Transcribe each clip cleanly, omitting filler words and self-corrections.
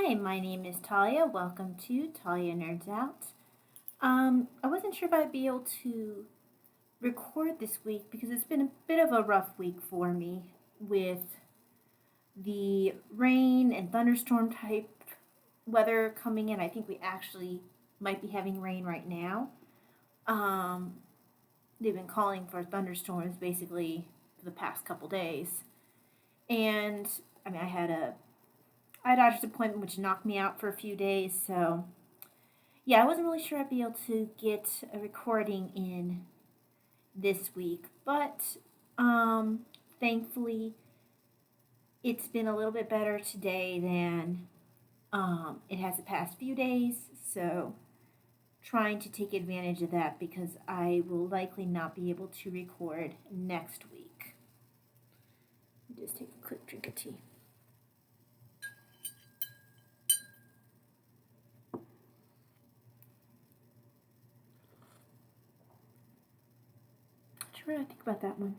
Hi, my name is Talia. Welcome to Talia Nerds Out. I wasn't sure if I'd be able to record this week because it's been a bit of a rough week for me with the rain and thunderstorm type weather coming in. I think we actually might be having rain right now. Um, they've been calling for thunderstorms basically for the past couple days. And I had a doctor's appointment which knocked me out for a few days, so yeah, I wasn't really sure I'd be able to get a recording in this week, but thankfully it's been a little bit better today than it has the past few days, so trying to take advantage of that because I will likely not be able to record next week. Just take a quick drink of tea. What did I think about that one?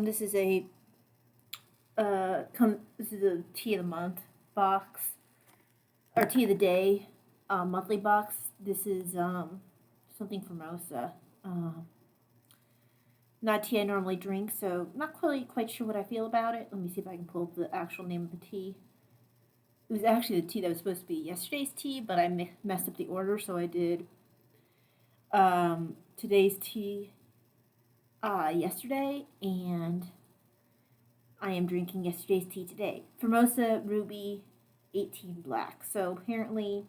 This is a this is a tea of the month box or tea of the day monthly box. This is something from Rosa. Not tea I normally drink, so not quite sure what I feel about it. Let me see if I can pull up the actual name of the tea. It was actually the tea that was supposed to be yesterday's tea, but I messed up the order, so I did today's tea yesterday, and I am drinking yesterday's tea today. Formosa Ruby 18 Black. So apparently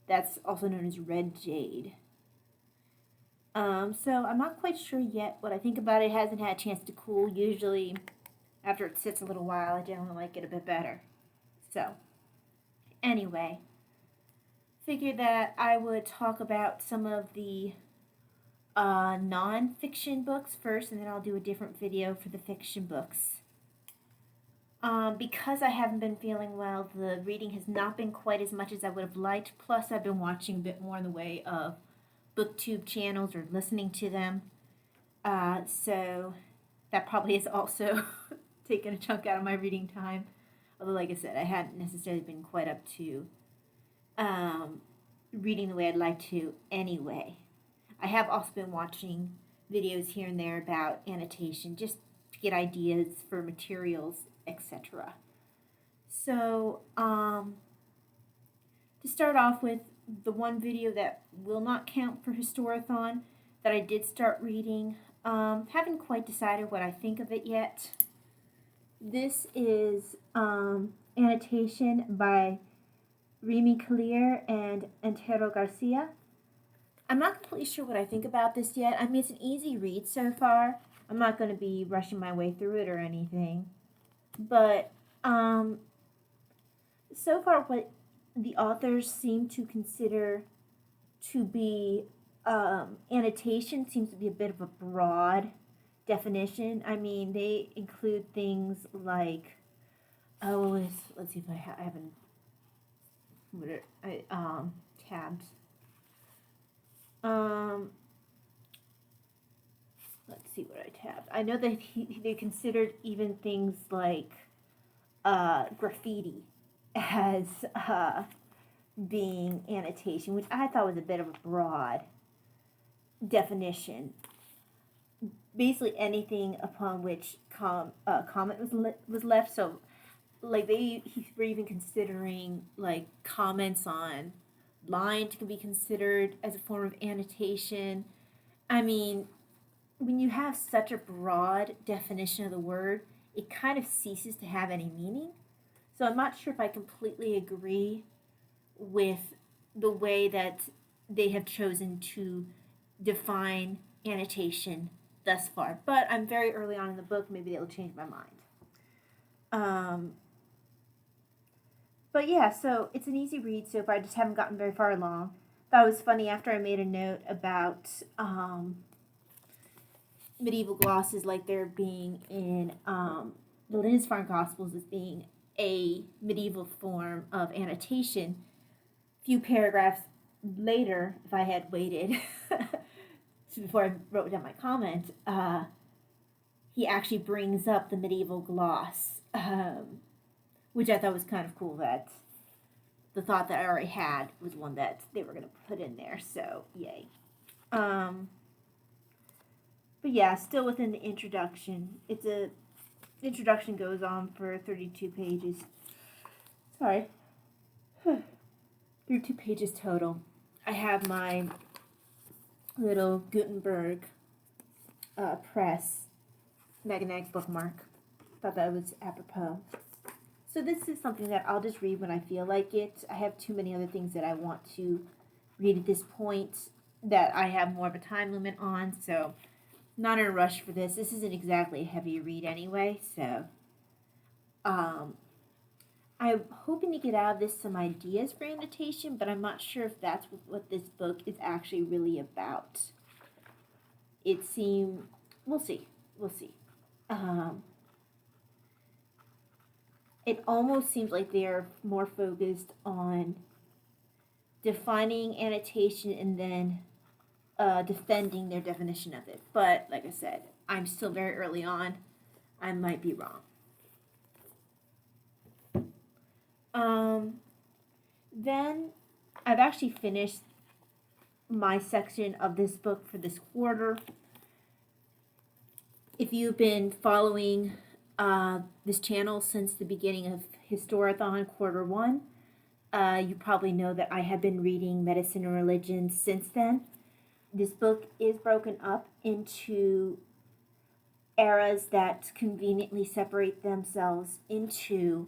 that's also known as red jade. So I'm not quite sure yet what I think about it. It hasn't had a chance to cool. Usually after it sits a little while, I generally like it a bit better. So anyway, figured that I would talk about some of the non-fiction books first, and then I'll do a different video for the fiction books. Because I haven't been feeling well, the reading has not been quite as much as I would have liked. Plus, I've been watching a bit more in the way of booktube channels or listening to them. So that probably has also taken a chunk out of my reading time. Although, like I said, I hadn't necessarily been quite up to reading the way I'd like to anyway. I have also been watching videos here and there about annotation, just to get ideas for materials, etc. So, to start off with, the one video that will not count for Historathon that I did start reading, haven't quite decided what I think of it yet. This is annotation by Remy Clear and Antero Garcia. I'm not completely sure what I think about this yet. I mean, it's an easy read so far. I'm not going to be rushing my way through it or anything. But so far what the authors seem to consider to be annotation seems to be a bit of a broad definition. I mean, they include things like, let's see if I haven't, tabs. Let's see what I tabbed. I know that they considered even things like graffiti as being annotation, which I thought was a bit of a broad definition. Basically, anything upon which comment was left. So, like they were even considering like comments on lines can be considered as a form of annotation. I mean, when you have such a broad definition of the word, it kind of ceases to have any meaning. So I'm not sure if I completely agree with the way that they have chosen to define annotation thus far. But I'm very early on in the book. Maybe they'll change my mind. But yeah, so it's an easy read so far. I just haven't gotten very far along. That was funny after I made a note about medieval glosses, like there being in the Lindisfarne Gospels as being a medieval form of annotation. A few paragraphs later, if I had waited before I wrote down my comment, he actually brings up the medieval gloss, which I thought was kind of cool that the thought that I already had was one that they were going to put in there. So, yay. But yeah, still within the introduction. The introduction goes on for 32 pages. Sorry. 32 pages total. I have my little Gutenberg press magnetic bookmark. Thought that was apropos. So this is something that I'll just read when I feel like it. I have too many other things that I want to read at this point that I have more of a time limit on, so not in a rush for this. This isn't exactly a heavy read anyway, so I'm hoping to get out of this some ideas for annotation, but I'm not sure if that's what this book is actually really about. We'll see. It almost seems like they're more focused on defining annotation and then defending their definition of it. But like I said, I'm still very early on. I might be wrong. Then I've actually finished my section of this book for this quarter. If you've been following this channel since the beginning of Historathon quarter 1, you probably know that I have been reading Medicine and Religion since then. This book is broken up into eras that conveniently separate themselves into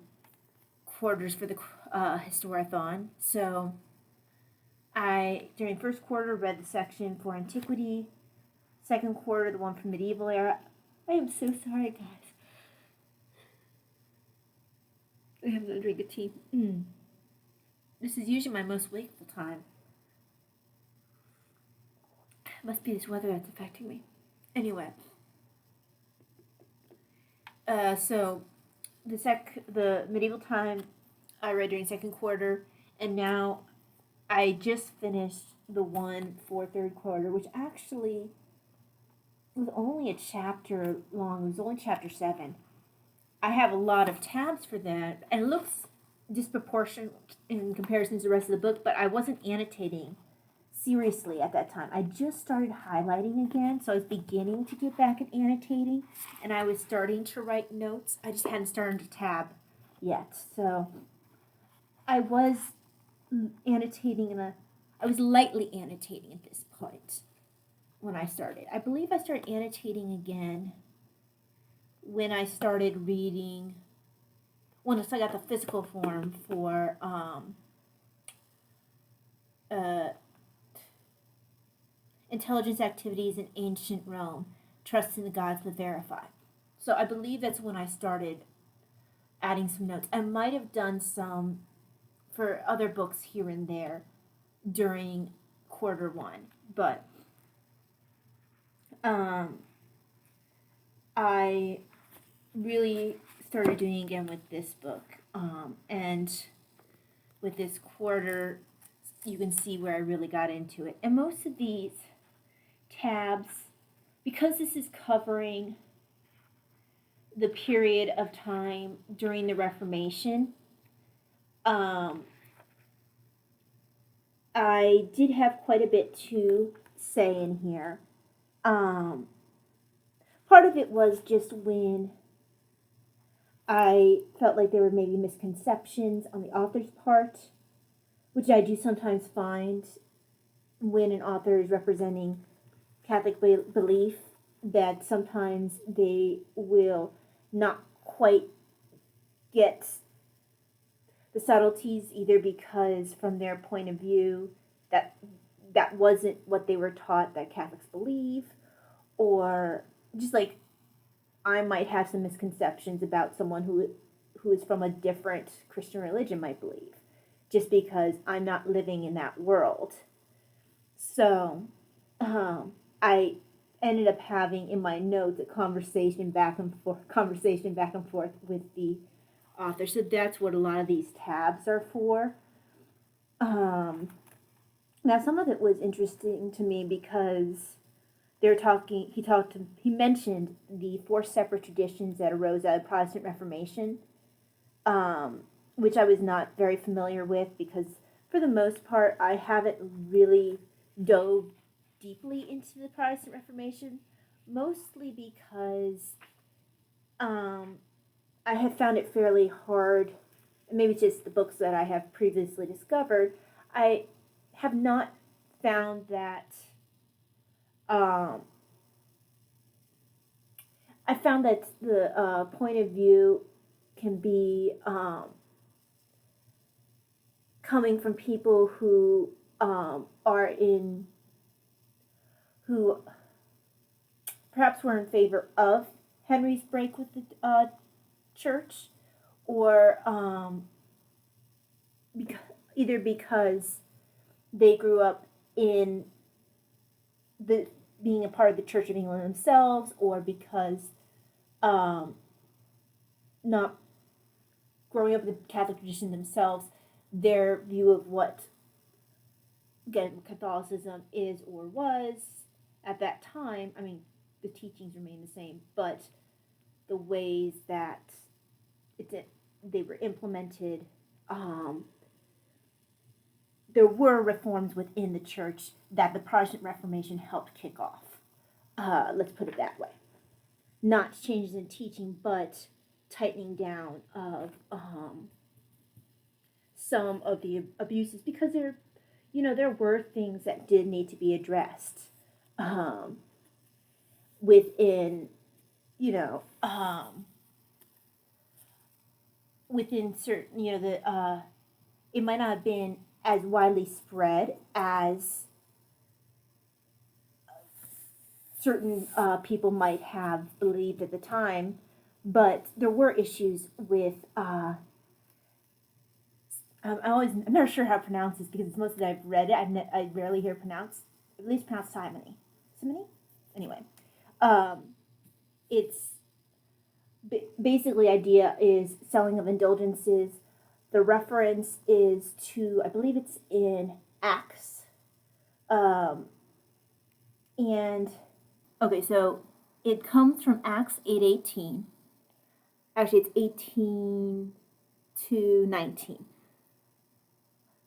quarters for the Historathon. So I, during first quarter, read the section for antiquity. Second quarter, the one for medieval era. I am so sorry, guys. I have no drink of tea. This is usually my most wakeful time. It must be this weather that's affecting me. Anyway. So the medieval time I read during second quarter, and now I just finished the one for third quarter, which actually was only a chapter long. It was only chapter 7. I have a lot of tabs for that, and it looks disproportionate in comparison to the rest of the book, but I wasn't annotating seriously at that time. I just started highlighting again, so I was beginning to get back at annotating, and I was starting to write notes. I just hadn't started to tab yet, so I was I was lightly annotating at this point when I started. I believe I started annotating again when I started reading, once I got the physical form for Intelligence Activities in Ancient Rome, Trusting the Gods but Verify. So I believe that's when I started adding some notes. I might have done some for other books here and there during quarter 1, but I really started doing again with this book, and with this quarter you can see where I really got into it. And most of these tabs, because this is covering the period of time during the Reformation, I did have quite a bit to say in here. Part of it was just when I felt like there were maybe misconceptions on the author's part, which I do sometimes find when an author is representing Catholic belief, that sometimes they will not quite get the subtleties, either because from their point of view that wasn't what they were taught that Catholics believe, or just like I might have some misconceptions about someone who is from a different Christian religion might believe, just because I'm not living in that world. So I ended up having in my notes a conversation back and forth with the author. So that's what a lot of these tabs are for. Now some of it was interesting to me because he mentioned the 4 separate traditions that arose out of the Protestant Reformation. which I was not very familiar with because, for the most part, I haven't really dove deeply into the Protestant Reformation, mostly because um, I have found it fairly hard. Maybe it's just the books that I have previously discovered. I have not found that. Um, I found that the point of view can be coming from people who are in who perhaps were in favor of Henry's break with the church, or because, either because they grew up in the being a part of the Church of England themselves, or because not growing up in the Catholic tradition themselves, their view of what, again, Catholicism is or was at that time. I mean, the teachings remain the same, but the ways that they were implemented, there were reforms within the church that the Protestant Reformation helped kick off. Let's put it that way. Not changes in teaching, but tightening down of some of the abuses, because there were things that did need to be addressed within, within certain, it might not have been as widely spread as certain people might have believed at the time, but there were issues with. I'm not sure how to pronounce this because it's mostly I've read it. I rarely hear pronounced, at least pronounced simony. Simony? Anyway, it's basically idea is selling of indulgences. The reference is to, I believe it's in Acts. And okay, so it comes from Acts 8:18. Actually, it's 18 to 19.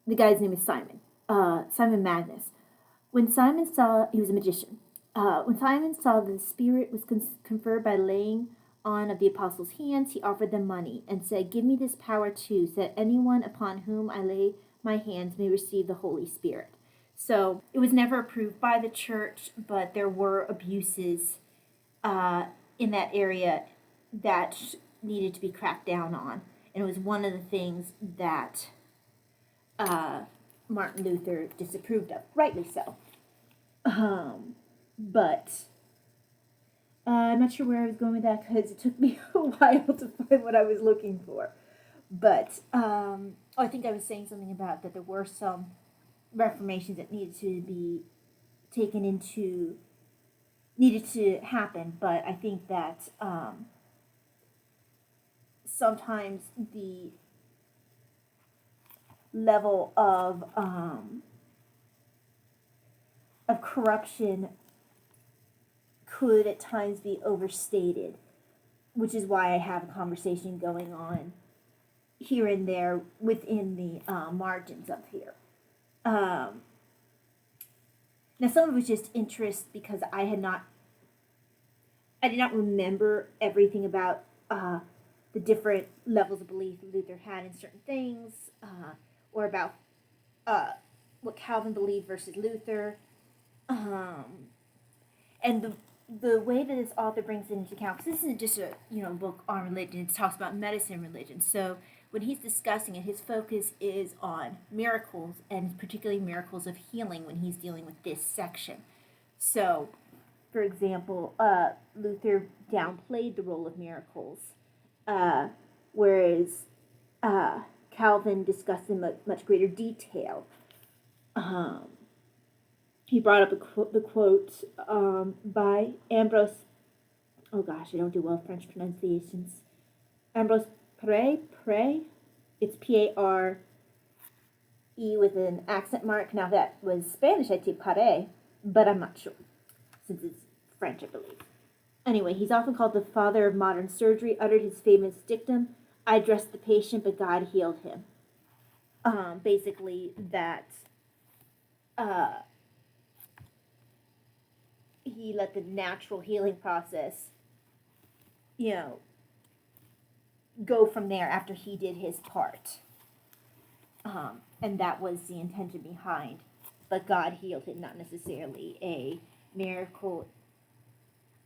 The guy's name is Simon. Simon Magnus. When Simon saw, he was a magician. When Simon saw that the Spirit was conferred by laying on of the apostles' hands, he offered them money and said, "Give me this power too, so that anyone upon whom I lay my hands may receive the Holy Spirit." So it was never approved by the church, but there were abuses in that area that needed to be cracked down on. And it was one of the things that Martin Luther disapproved of, rightly so. But I'm not sure where I was going with that because it took me a while to find what I was looking for. But I think I was saying something about that there were some reformations that needed to happen. But I think that sometimes the level of corruption could at times be overstated, which is why I have a conversation going on here and there within the margins of here. Now, some of it was just interest because I did not remember everything about the different levels of belief Luther had in certain things, or about what Calvin believed versus Luther. And the way that this author brings it into account, because this isn't just a book on religion, it talks about medicine and religion. So when he's discussing it, his focus is on miracles, and particularly miracles of healing when he's dealing with this section. So, for example, Luther downplayed the role of miracles, whereas Calvin discussed in much greater detail. He brought up the quote by Ambrose. Oh gosh, I don't do well with French pronunciations. Ambrose Pare. It's Pare with an accent mark. Now that was Spanish, I'd say Pare, but I'm not sure since it's French, I believe. Anyway, he's often called the father of modern surgery. Uttered his famous dictum: I dressed the patient, but God healed him. Basically, that uh, he let the natural healing process, you know, go from there after he did his part. And that was the intention behind. But God healed him, not necessarily a miracle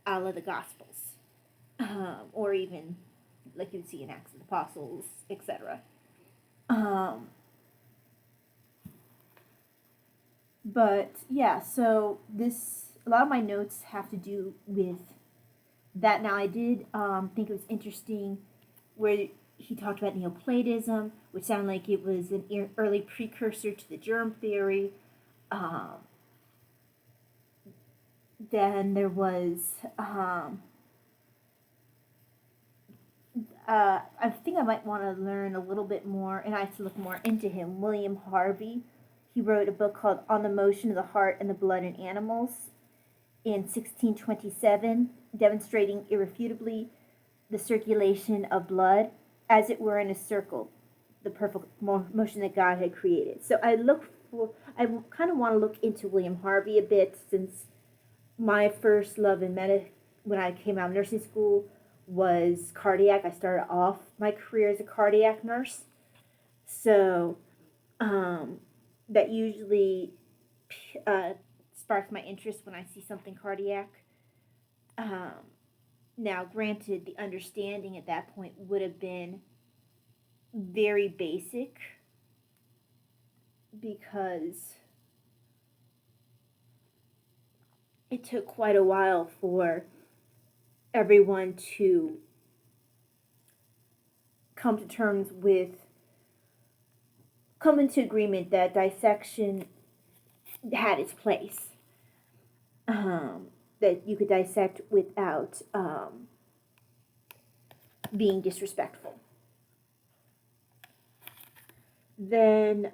a la the Gospels, or even like you'd see in Acts of the Apostles, etc. But yeah, so a lot of my notes have to do with that. Now, I did think it was interesting where he talked about Neoplatism, which sounded like it was an early precursor to the germ theory. Then there was, I think I might want to learn a little bit more, and I have to look more into him. William Harvey. He wrote a book called On the Motion of the Heart and the Blood in Animals in 1627, demonstrating irrefutably the circulation of blood as it were in a circle, the perfect motion that God had created. So I kind of want to look into William Harvey a bit, since my first love in when I came out of nursing school was cardiac. I started off my career as a cardiac nurse. So that usually sparks my interest when I see something cardiac. Now, granted, the understanding at that point would have been very basic, because it took quite a while for everyone to come into agreement that dissection had its place. That you could dissect without being disrespectful. Then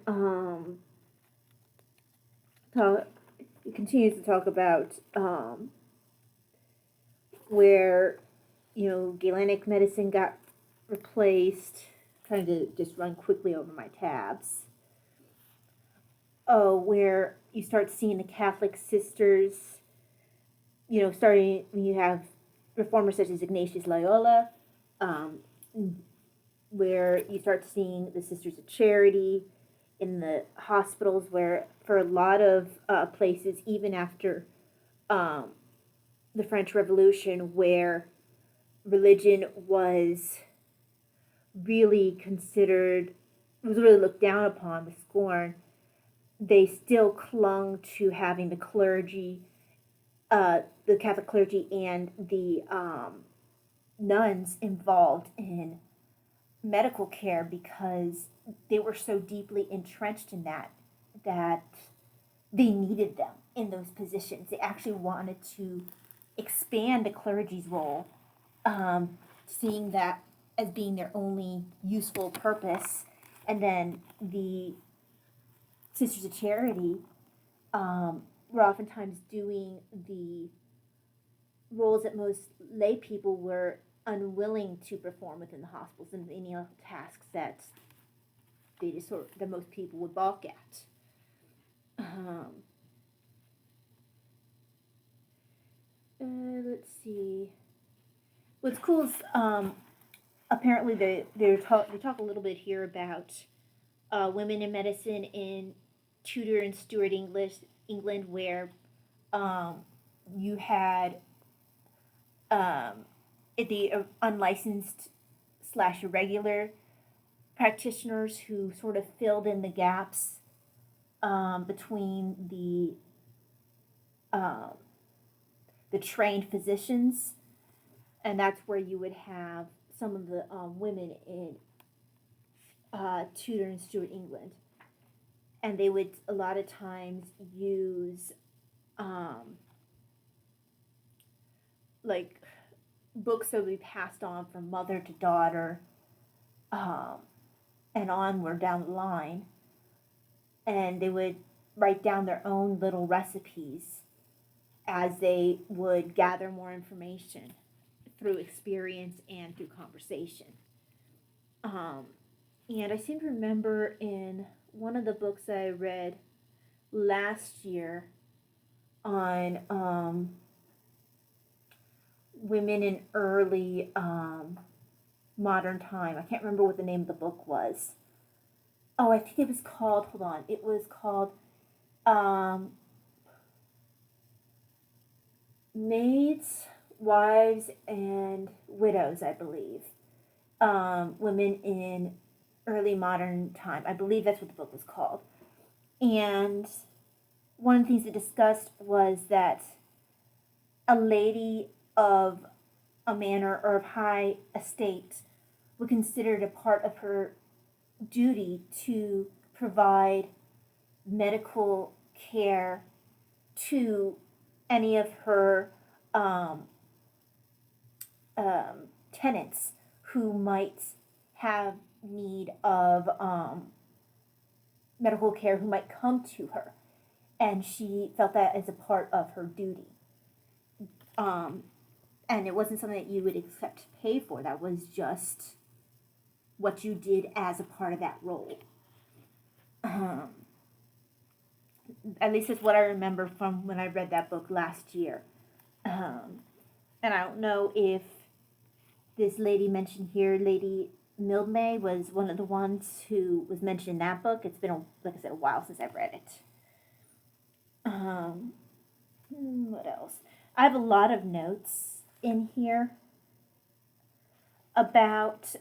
it continues to talk about where Galenic medicine got replaced. Trying to just run quickly over my tabs. Where you start seeing the Catholic sisters, starting when you have reformers such as Ignatius Loyola, where you start seeing the Sisters of Charity in the hospitals, where for a lot of places, even after the French Revolution, where religion was really looked down upon with scorn, they still clung to having the clergy, the Catholic clergy, and the nuns involved in medical care, because they were so deeply entrenched in that they needed them in those positions. They actually wanted to expand the clergy's role, seeing that as being their only useful purpose. And then the Sisters of Charity were oftentimes doing the roles that most lay people were unwilling to perform within the hospitals, and menial tasks that that most people would balk at. Let's see. What's cool is apparently they talk a little bit here about women in medicine in Tudor and Stuart England, where you had the unlicensed / irregular practitioners who sort of filled in the gaps between the trained physicians, and that's where you would have some of the women in Tudor and Stuart England, and they would a lot of times use like books that would be passed on from mother to daughter, and onward down the line, and they would write down their own little recipes as they would gather more information through experience and through conversation. And I seem to remember in one of the books that I read last year on women in early modern time. I can't remember what the name of the book was. Oh, I think it was called, hold on, it was called um, Maids, Wives, and Widows, I believe. Women in early modern time. I believe that's what the book was called. And one of the things it discussed was that a lady of a manor or of high estate would consider it a part of her duty to provide medical care to any of her um, tenants who might have need of medical care, who might come to her. And she felt that as a part of her duty. And it wasn't something that you would expect to pay for. That was just what you did as a part of that role. At least it's what I remember from when I read that book last year. And I don't know if this lady mentioned here, Lady Mildmay, was one of the ones who was mentioned in that book. It's been, like I said, a while since I've read it. What else? I have a lot of notes in here about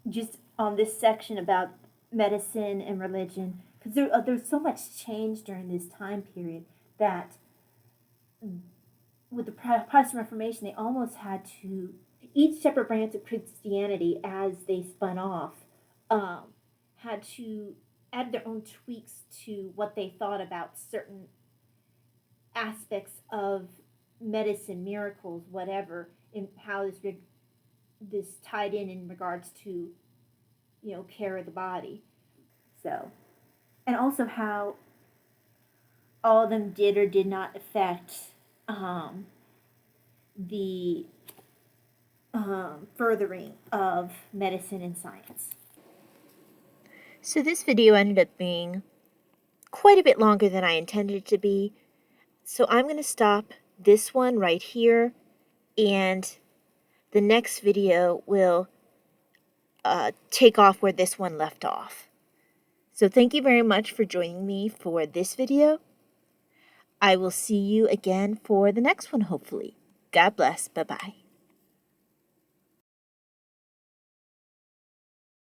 just on this section about medicine and religion, because there's so much change during this time period that with the Protestant Reformation, they almost had to, each separate branch of Christianity, as they spun off, had to add their own tweaks to what they thought about certain aspects of medicine, miracles, whatever, and how this tied in regards to, care of the body. So, and also how all of them did or did not affect the furthering of medicine and science. So this video ended up being quite a bit longer than I intended it to be. So I'm going to stop this one right here, and the next video will take off where this one left off. So thank you very much for joining me for this video. I will see you again for the next one, hopefully. God bless. Bye-bye.